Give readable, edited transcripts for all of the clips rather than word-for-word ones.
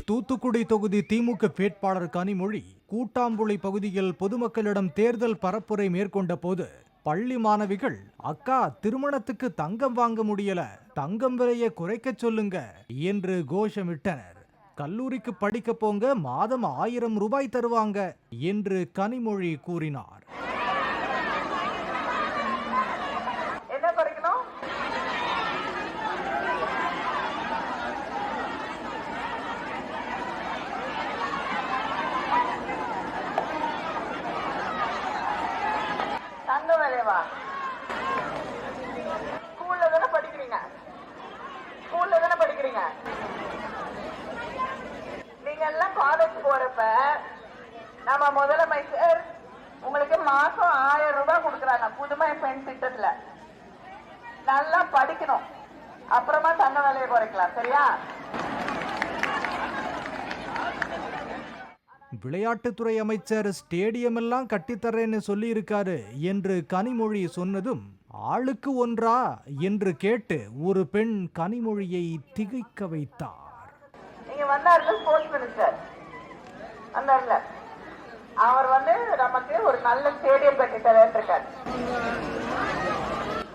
தூத்துக்குடி தொகுதி திமுக வேட்பாளர் கனிமொழி கூட்டாம்புளை பகுதியில் பொதுமக்களிடம் தேர்தல் பரப்புரை மேற்கொண்ட போது பள்ளி மாணவிகள், அக்கா திருமணத்துக்கு தங்கம் வாங்க முடியல, தங்கம் விலையை குறைக்க சொல்லுங்க என்று கோஷமிட்டனர். கல்லூரிக்கு படிக்க போங்க, மாதம் 1000 ரூபாய் தருவாங்க என்று கனிமொழி கூறினார். நீங்க எல்லாம் காலேஜ் போறப்ப நம்ம முதலமைச்சர் உங்களுக்கு மாசம் 1000 ரூபாய் கொடுக்கறாங்க புதுமை பெண் திட்டத்துல. நல்லா படிக்கணும், அப்புறமா தங்க விலையை குறைக்கலாம். சரியா? விளையாட்டுத்துறை அமைச்சர் ஸ்டேடியம் எல்லாம் கட்டித்தரேன்னு சொல்லி இருக்காரு என்று கனிமொழி சொன்னதும், ஆளுக்கு ஒன்றா என்று கேட்டு ஒரு பெண் கனிமொழியை திகைக்க வைத்தார். நீங்க வந்தாரு ஸ்போர்ட்ஸ் மினிஸ்டர் வந்தார்ல, அவர் நமக்கு ஒரு நல்ல ஸ்டேடியம் கட்டி தரேன் இருக்காரு.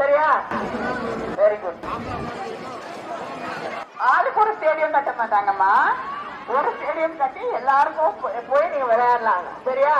சரியா? Very good. ஆளுக்கு ஒரு ஸ்டேடியம் கட்ட மாட்டாங்கம்மா, ஒரு ஸ்டேடியம் கட்டி எல்லாருக்கும் போய் நீங்க விளையாடலாம். சரியா?